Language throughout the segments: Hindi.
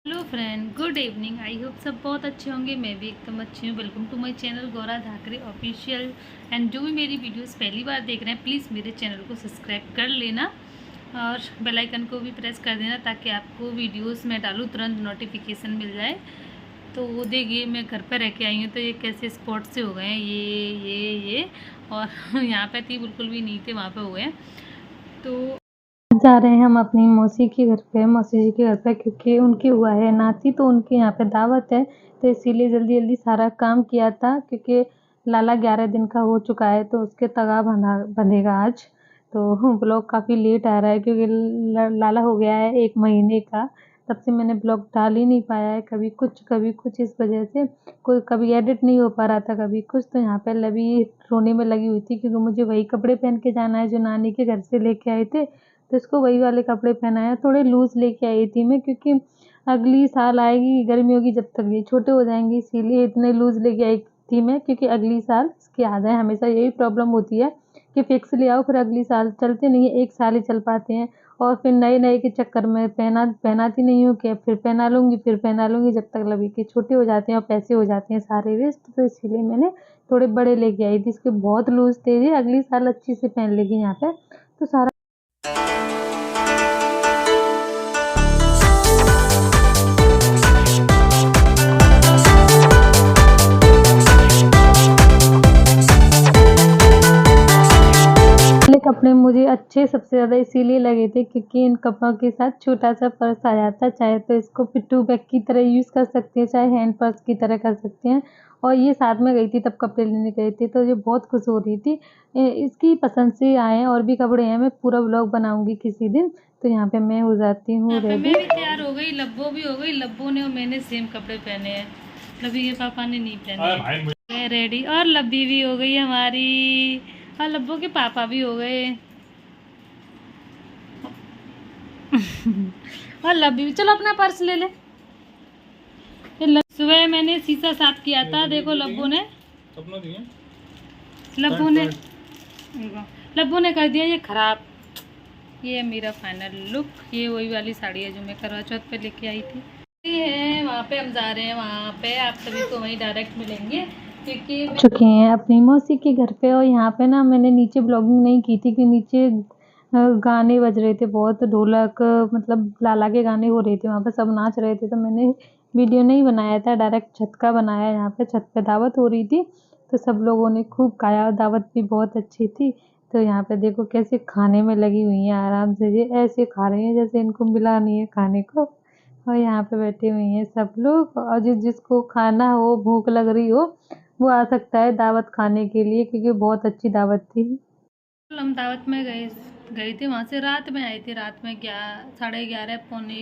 Hello friend, good evening. I hope सब बहुत अच्छे होंगे। मैं भी एकदम अच्छी हूँ। Welcome to my channel Gaura Dhakre official. And जो भी मेरी वीडियोस पहली बार देख रहे हैं, प्लीज़ मेरे चैनल को सब्सक्राइब कर लेना और बेल आइकन को भी प्रेस कर देना ताकि आपको वीडियोस मैं डालूँ तुरंत नोटिफिकेशन मिल जाए। तो वो देखिए, मैं घर पर रह के आई हूँ तो ये कैसे स्पॉट से हो गए हैं, ये और यहाँ पे थी बिल्कुल भी नहीं थे, वहाँ पे हो गए हैं। तो जा रहे हैं हम अपनी मौसी के घर पे, मौसी जी के घर पे, क्योंकि उनकी हुआ है नाती, तो उनके यहाँ पे दावत है। तो इसीलिए जल्दी जल्दी सारा काम किया था, क्योंकि लाला 11 दिन का हो चुका है तो उसके तगा बंधेगा आज। तो ब्लॉग काफ़ी लेट आ रहा है क्योंकि लाला हो गया है 1 महीने का। तब से मैंने ब्लॉग डाल ही नहीं पाया है, कभी कुछ इस वजह से कोई कभी एडिट नहीं हो पा रहा था, कभी कुछ। तो यहाँ पे लवी रोने में लगी हुई थी क्योंकि मुझे वही कपड़े पहन के जाना है जो नानी के घर से लेके आए थे। तो इसको वही वाले कपड़े पहनाया, थोड़े लूज़ लेके आई थी मैं, क्योंकि अगली साल आएगी गर्मी होगी जब तक ये छोटे हो जाएंगे, इसीलिए इतने लूज़ लेके आई थी मैं, क्योंकि अगली साल इसकी आदत है, हमेशा यही प्रॉब्लम होती है कि फिक्स ले आओ फिर अगली साल चलते नहीं है, 1 साल ही चल पाते हैं। और फिर नए नए के चक्कर में पहनाती नहीं हूँ कि फिर पहना लूँगी जब तक लवी के छोटे हो जाते हैं और पैसे हो जाते हैं सारे वेस्ट। तो इसीलिए मैंने थोड़े बड़े लेके आई थी, इसके बहुत लूज़ थे ये, अगली साल अच्छी से पहन लेगी यहाँ पे। तो सारा वाले कपड़े मुझे अच्छे सबसे ज़्यादा इसीलिए लगे थे क्योंकि इन कपड़ों के साथ छोटा-सा पर्स आ जाता है, चाहे तो इसको पिट्ठू बैग की तरह यूज़ कर सकते हैं, चाहे हैंड पर्स की तरह कर सकते हैं। और ये साथ में गई थी तब कपड़े लेने गए थे, तो ये बहुत खुश हो रही थी। इसकी पसंद से आए हैं और भी कपड़े हैं, मैं पूरा व्लॉग बनाऊँगी किसी दिन। तो यहाँ पे मैं हो जाती हूँ यहाँ पे रेडी। मैं भी तैयार हो गई, लब्बो भी हो गई। लब्बो ने और मैंने सेम कपड़े पहने हैं, लब्बी के पापा ने नहीं पहने हैं। रेडी, और लब्बी भी हो गई हमारी, और लब्बो के पापा भी हो गए। और लब्बी भी, चलो अपना पर्स ले ले। सुबह मैंने शीशा साफ किया था, देखो लब्बू ने लब्बू ने कर दिया ये खराब। ये है मेरा फाइनल लुक। ये वही वाली साड़ी है जो मैं करवा चौथ पे लेके आई थी। ये है, वहाँ पे हम जा रहे हैं, वहाँ पे आप सभी को वहीं डायरेक्ट मिलेंगे क्योंकि चुके हैं अपनी मौसी के घर पे। और यहाँ पे ना मैंने नीचे ब्लॉगिंग नहीं की थी कि नीचे गाने बज रहे थे बहुत, ढोलक, मतलब लाला के गाने हो रहे थे, वहाँ पे सब नाच रहे थे, तो मैंने वीडियो नहीं बनाया था, डायरेक्ट छत का बनाया। यहाँ पे छत पे दावत हो रही थी तो सब लोगों ने खूब खाया, दावत भी बहुत अच्छी थी। तो यहाँ पे देखो कैसे खाने में लगी हुई हैं आराम से, ये ऐसे खा रही हैं जैसे इनको मिला नहीं है खाने को। और यहाँ पे बैठी हुई हैं सब लोग, और जिसको खाना हो, भूख लग रही हो, वो आ सकता है दावत खाने के लिए, क्योंकि बहुत अच्छी दावत थी। हम दावत में गए गए थे, वहाँ से रात में आए थे। रात में 11:30 पौने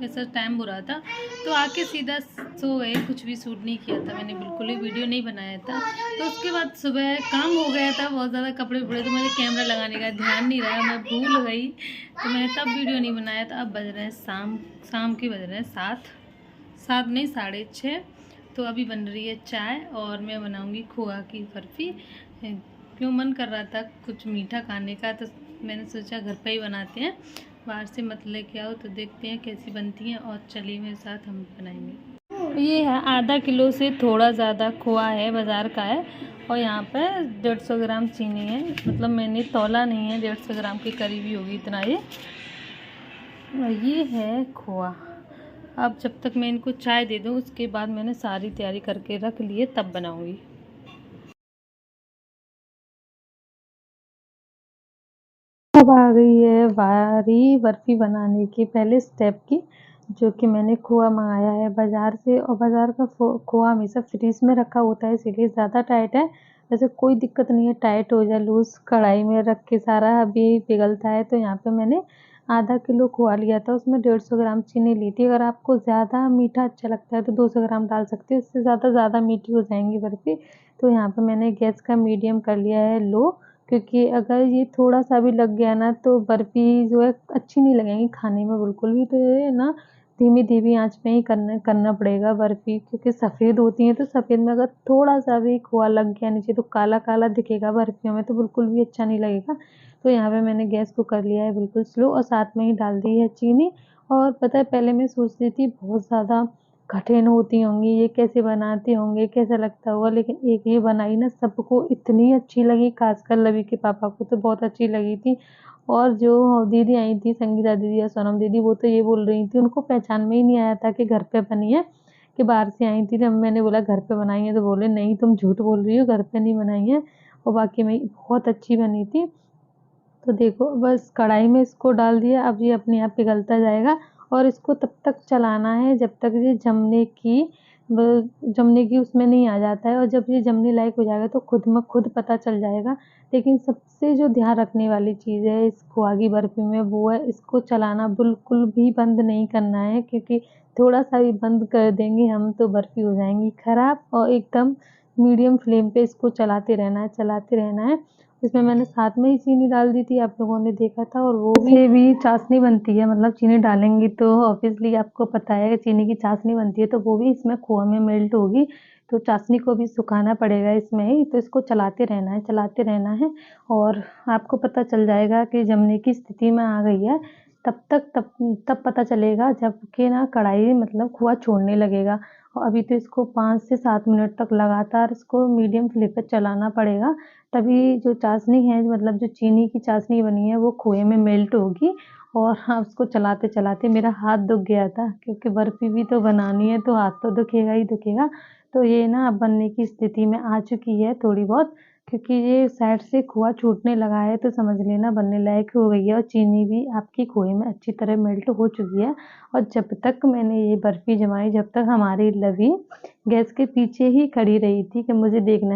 ऐसा टाइम हो रहा था, तो आके सीधा सो गए। कुछ भी शूट नहीं किया था मैंने, बिल्कुल ही वीडियो नहीं बनाया था। तो उसके बाद सुबह काम हो गया था बहुत ज़्यादा, कपड़े उपड़े, तो मुझे कैमरा लगाने का ध्यान नहीं रहा, मैं भूल गई, तो मैंने तब वीडियो नहीं बनाया था। अब बज रहे हैं शाम के बज रहे हैं 7 नहीं 6:30। तो अभी बन रही है चाय और मैं बनाऊंगी खोआ की बर्फ़ी। क्यों मन कर रहा था कुछ मीठा खाने का, तो मैंने सोचा घर पे ही बनाते हैं, बाहर से मत लेके आओ। तो देखते हैं कैसी बनती हैं, और चलिए मेरे साथ, हम बनाएंगे। ये है आधा किलो से थोड़ा ज़्यादा खोआ है, बाज़ार का है। और यहाँ पे 150 ग्राम चीनी है, मतलब मैंने तौला नहीं है, 150 ग्राम के करीब ही होगी इतना ये। और ये है खोआ। अब जब तक मैं इनको चाय दे दूँ उसके बाद मैंने सारी तैयारी करके रख ली है, तब बनाऊँगी। अब आ गई है बारी बर्फ़ी बनाने की पहले स्टेप की, जो कि मैंने खोआ मंगाया है बाज़ार से। और बाज़ार का खोआ हमेशा फ्रीज़ में रखा होता है, इसीलिए ज़्यादा टाइट है। वैसे कोई दिक्कत नहीं है, टाइट हो जाए लूज़, कढ़ाई में रख के सारा अभी पिघलता है। तो यहाँ पे मैंने आधा किलो खोआ लिया था, उसमें 150 ग्राम चीनी ली थी। अगर आपको ज़्यादा मीठा अच्छा लगता है तो 200 ग्राम डाल सकते हो, इससे ज़्यादा मीठी हो जाएंगी बर्फ़ी। तो यहाँ पे मैंने गैस का मीडियम कर लिया है लो, क्योंकि अगर ये थोड़ा-सा भी लग गया ना तो बर्फ़ी जो है अच्छी नहीं लगेंगी खाने में बिल्कुल भी। तो ये ना धीमी-धीमी आँच में ही करना पड़ेगा बर्फ़ी, क्योंकि सफ़ेद होती हैं, तो सफ़ेद में अगर थोड़ा-सा भी खोआ लग गया नीचे तो काला-काला दिखेगा बर्फ़ियों में, तो बिल्कुल भी अच्छा नहीं लगेगा। तो यहाँ पे मैंने गैस को कर लिया है बिल्कुल स्लो, और साथ में ही डाल दी है चीनी। और पता है पहले मैं सोचती थी बहुत ज़्यादा कठिन होती होंगी, ये कैसे बनाते होंगे, कैसा लगता होगा, लेकिन एक ये बनाई ना सबको इतनी अच्छी लगी, ख़ासकर लवी के पापा को तो बहुत अच्छी लगी थी। और जो दीदी आई थी संगीता दीदी या सोनम दीदी वो तो ये बोल रही थी उनको पहचान में ही नहीं आया था कि घर पे बनी है, कि बाहर से आई थी। जब मैंने बोला घर पे बनाई है तो बोले नहीं तुम झूठ बोल रही हो, घर पे नहीं बनाई है, और वाक़ई में बहुत अच्छी बनी थी। तो देखो बस कढ़ाई में इसको डाल दिया, अब ये अपने आप पिघलता जाएगा और इसको तब तक चलाना है जब तक ये जमने की उसमें नहीं आ जाता है, और जब ये जमने लायक हो जाएगा तो खुद ब खुद पता चल जाएगा। लेकिन सबसे जो ध्यान रखने वाली चीज़ है इस खोआ की बर्फ़ी में वो है इसको चलाना बिल्कुल भी बंद नहीं करना है, क्योंकि थोड़ा-सा भी बंद कर देंगे हम तो बर्फ़ी हो जाएँगी ख़राब, और एकदम मीडियम फ्लेम पे इसको चलाते रहना है, चलाते रहना है। इसमें मैंने साथ में ही चीनी डाल दी थी, आप लोगों ने देखा था, और वो से भी चाशनी बनती है, मतलब चीनी डालेंगी तो ऑब्वियसली आपको पता है चीनी की चाशनी बनती है, तो वो भी इसमें खोआ में मेल्ट होगी, तो चाशनी को भी सुखाना पड़ेगा इसमें ही। तो इसको चलाते रहना है, चलाते रहना है, और आपको पता चल जाएगा कि जमने की स्थिति में आ गई है। तब पता चलेगा जब कि ना कढ़ाई मतलब खोआ छोड़ने लगेगा। और अभी तो इसको 5 से 7 मिनट तक लगातार इसको मीडियम फ्लेम पे चलाना पड़ेगा, तभी जो चाशनी है मतलब जो चीनी की चाशनी बनी है वो खोए में मेल्ट होगी। और हाँ, उसको चलाते-चलाते मेरा हाथ दुख गया था, क्योंकि बर्फ़ी भी तो बनानी है तो हाथ तो दुखेगा ही दुखेगा। तो ये ना अब बनने की स्थिति में आ चुकी है थोड़ी बहुत, क्योंकि ये साइड से खोआ छूटने लगा है तो समझ लेना बनने लायक हो गई है, और चीनी भी आपकी खोए में अच्छी तरह मेल्ट हो चुकी है। और जब तक मैंने ये बर्फ़ी जमाई, जब तक हमारी लवी गैस के पीछे ही खड़ी रही थी कि मुझे देखना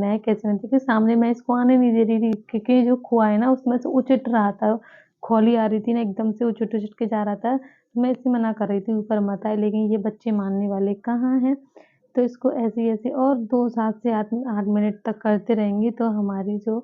है कैसे बनती है, क्योंकि सामने मैं इसको आने नहीं दे रही थी, क्योंकि जो खोआ है ना उसमें से उछट रहा था, खौली आ रही थी ना एकदम से उछट-उछट के जा रहा था। तो मैं इसे मना कर रही थी ऊपर मत आए, लेकिन ये बच्चे मानने वाले कहाँ हैं। तो इसको ऐसे ही ऐसे और 2 7 से 8 मिनट तक करते रहेंगे तो हमारी जो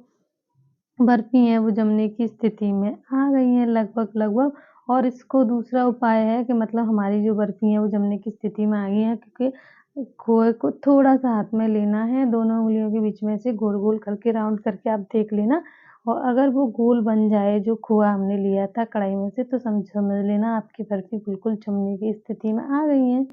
बर्फ़ी हैं वो जमने की स्थिति में आ गई हैं लगभग। और इसको दूसरा उपाय है कि मतलब हमारी जो बर्फ़ी हैं वो जमने की स्थिति में आ गई हैं, क्योंकि खोए को थोड़ा-सा हाथ में लेना है, दोनों उँगलियों के बीच में से गोल-गोल करके राउंड करके आप देख लेना, और अगर वो गोल बन जाए जो खोआ हमने लिया था कढ़ाई में से तो समझ लेना आपकी बर्फ़ी बिल्कुल जमने की स्थिति में आ गई है।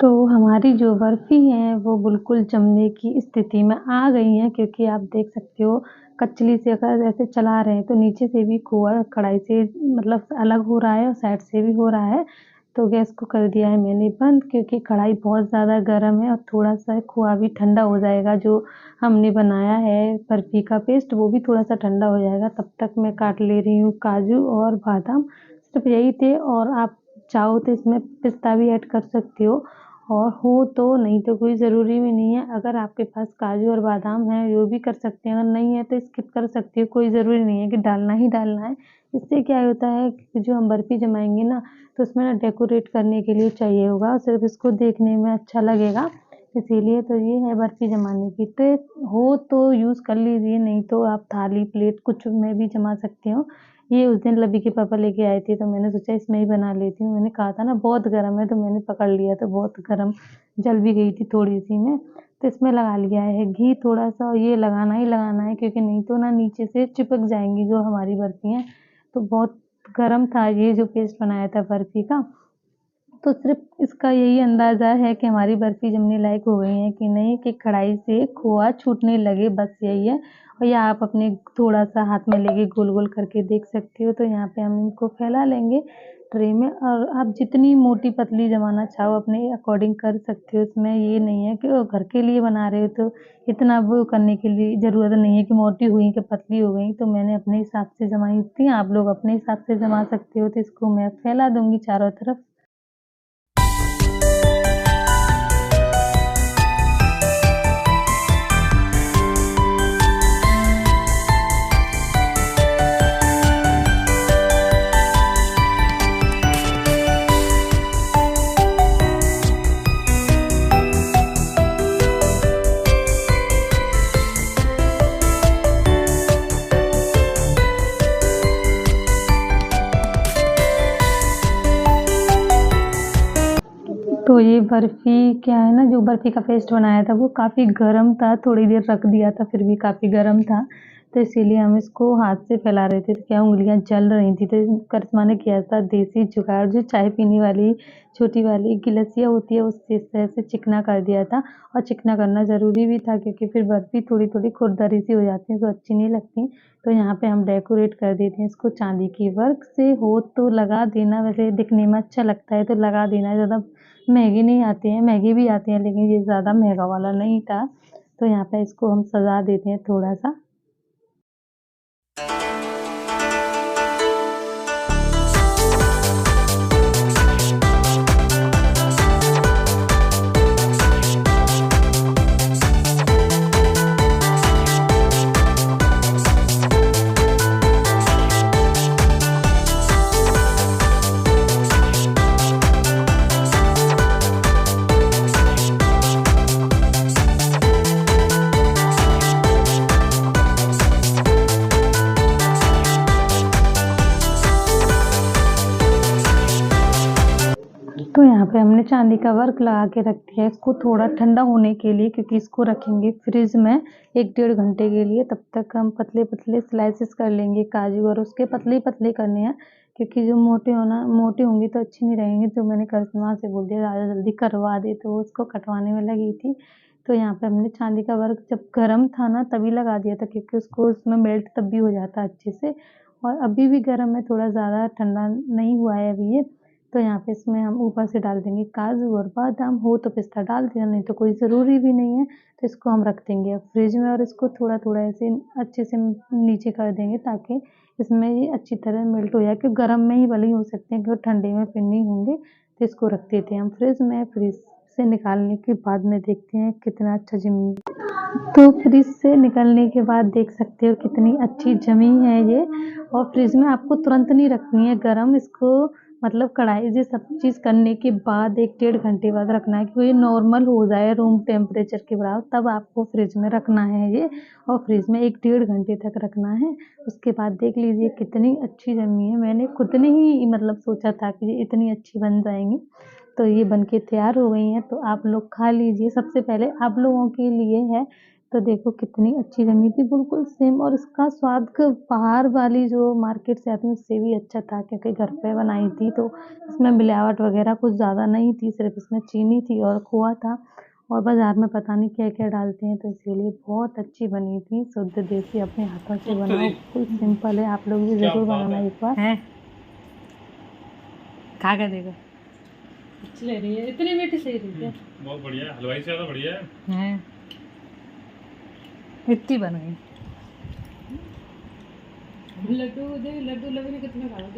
तो हमारी जो बर्फ़ी हैं वो बिल्कुल जमने की स्थिति में आ गई हैं, क्योंकि आप देख सकते हो कचली से अगर ऐसे चला रहे हैं तो नीचे से भी खोआ कढ़ाई से मतलब अलग हो रहा है और साइड से भी हो रहा है। तो गैस को कर दिया है मैंने बंद, क्योंकि कढ़ाई बहुत ज़्यादा गर्म है और थोड़ा-सा खोआ भी ठंडा हो जाएगा, जो हमने बनाया है बर्फ़ी का पेस्ट वो भी थोड़ा-सा ठंडा हो जाएगा। तब तक मैं काट ले रही हूँ काजू और बादाम, सिर्फ़ यही थे, और आप चाहो तो इसमें पिस्ता भी ऐड कर सकते हो, और हो तो, नहीं तो कोई ज़रूरी भी नहीं है। अगर आपके पास काजू और बादाम है वो भी कर सकते हैं, अगर नहीं है तो स्किप कर सकते हो, कोई ज़रूरी नहीं है कि डालना ही डालना है। इससे क्या होता है कि जो हम बर्फ़ी जमाएँगे ना तो उसमें ना डेकोरेट करने के लिए चाहिए होगा, सिर्फ़ इसको देखने में अच्छा लगेगा, इसीलिए तो ये है बर्फ़ी जमाने की ट्रिक। हो तो यूज़ कर लीजिए, नहीं तो आप थाली, प्लेट कुछ में भी जमा सकते हो। ये उस दिन लवी के पापा लेके आए थे तो मैंने सोचा इसमें ही बना लेती हूँ। मैंने कहा था ना बहुत गरम है तो मैंने पकड़ लिया, तो बहुत गरम जल भी गई थी थोड़ी-सी में। तो इसमें लगा लिया है घी थोड़ा-सा, और ये लगाना ही लगाना है, क्योंकि नहीं तो ना नीचे से चिपक जाएँगी जो हमारी बर्फ़ी हैं। तो बहुत गरम था ये जो पेस्ट बनाया था बर्फ़ी का। तो सिर्फ़ इसका यही अंदाज़ा है कि हमारी बर्फ़ी जमने लायक हो गई है कि नहीं, कि कढ़ाई से खोआ छूटने लगे, बस यही है। और या आप अपने थोड़ा-सा हाथ में लेके गोल-गोल करके देख सकते हो। तो यहाँ पे हम इनको फैला लेंगे ट्रे में, और आप जितनी मोटी पतली जमाना चाहो अपने अकॉर्डिंग कर सकते हो। इसमें ये नहीं है कि घर के लिए बना रहे हो तो इतना वो करने के लिए ज़रूरत नहीं है कि मोटी हुई कि पतली हो गई। तो मैंने अपने हिसाब से जमाई थी, आप लोग अपने हिसाब से जमा सकते हो। तो इसको मैं फैला दूँगी चारों तरफ। तो ये बर्फ़ी क्या है ना, जो बर्फ़ी का पेस्ट बनाया था वो काफ़ी गर्म था, थोड़ी देर रख दिया था फिर भी काफ़ी गर्म था, तो इसीलिए हम इसको हाथ से फैला रहे थे, तो क्या उँगलियाँ जल रही थी। तो करिश्मा ने किया था देसी जुगाड़, जो चाय पीने वाली छोटी वाली गिलसिया होती है उससे इस तरह से चिकना कर दिया था। और चिकना करना ज़रूरी भी था क्योंकि फिर बर्फ़ी थोड़ी-थोड़ी खुरदरी सी हो जाती है तो अच्छी नहीं लगती। तो यहाँ पे हम डेकोरेट कर देते हैं इसको चांदी की वर्क से। हो तो लगा देना, वैसे दिखने में अच्छा लगता है तो लगा देना, ज़्यादा महंगे नहीं आते हैं, महंगे भी आते हैं लेकिन ये ज़्यादा महंगा वाला नहीं था। तो यहाँ पे इसको हम सजा देते हैं थोड़ा-सा। तो यहाँ पे हमने चांदी का वर्क लगा के रख दिया है इसको थोड़ा ठंडा होने के लिए, क्योंकि इसको रखेंगे फ्रिज में 1 डेढ़ घंटे के लिए। तब तक हम पतले-पतले स्लाइसेस कर लेंगे काजू, और उसके पतले-पतले करने हैं क्योंकि जो मोटे होंगे तो अच्छे नहीं रहेंगे। तो मैंने करिश्मा से बोल दिया ज़्यादा जल्दी करवा दे, तो वो उसको कटवाने में लगी थी। तो यहाँ पे हमने चांदी का वर्क जब गरम था ना तभी लगा दिया था, क्योंकि उसको उसमें मेल्ट तब भी हो जाता अच्छे से। और अभी भी गरम है, थोड़ा ज़्यादा ठंडा नहीं हुआ है अभी ये। तो यहाँ पे इसमें हम ऊपर से डाल देंगे काजू और बादाम, हो तो पिस्ता डाल देना, नहीं तो कोई ज़रूरी भी नहीं है। तो इसको हम रख देंगे अब फ्रिज में, और इसको थोड़ा-थोड़ा ऐसे अच्छे से नीचे कर देंगे ताकि इसमें ये अच्छी तरह मेल्ट हो जाए, क्योंकि गरम में ही भले ही हो सकते हैं क्योंकि ठंडे में फिर नहीं होंगे। तो इसको रख देते हैं हम फ्रिज में। फ्रिज से निकालने के बाद में देखते हैं कितना अच्छा जमी। तो फ्रिज से निकलने के बाद देख सकते हो कितनी अच्छी जमी है ये। और फ्रिज में आपको तुरंत नहीं रखनी है गरम, इसको मतलब कढ़ाई से सब चीज़ करने के बाद 1 डेढ़ घंटे बाद रखना है कि ये नॉर्मल हो जाए रूम टेम्परेचर के बराबर, तब आपको फ्रिज में रखना है ये। और फ्रिज में 1 डेढ़ घंटे तक रखना है। उसके बाद देख लीजिए कितनी अच्छी जमी है। मैंने खुद ने ही मतलब सोचा था कि ये इतनी अच्छी बन जाएंगी, तो ये बनके तैयार हो गई हैं। तो आप लोग खा लीजिए, सबसे पहले आप लोगों के लिए है। तो देखो कितनी अच्छी जमी थी, बिल्कुल सेम। और इसका स्वाद बाहर वाली जो मार्केट से आती है उससे भी अच्छा था, क्योंकि घर पे बनाई थी तो इसमें मिलावट वगैरह कुछ ज़्यादा नहीं थी, सिर्फ इसमें चीनी थी और खोआ था। और बाज़ार में पता नहीं क्या-क्या डालते हैं, तो इसीलिए बहुत अच्छी बनी थी। शुद्ध देसी अपने हाथों से बनाओ, बिल्कुल सिंपल है। आप लोग भी ज़रूर बनाना एक बार। है खा कर देखो, अच्छी लग रही है, इतनी मीठी सही रही है। बहुत बढ़िया है, हलवाई से ज़्यादा बढ़िया है। इतनी बन गई। लड्डू लगे कितने खा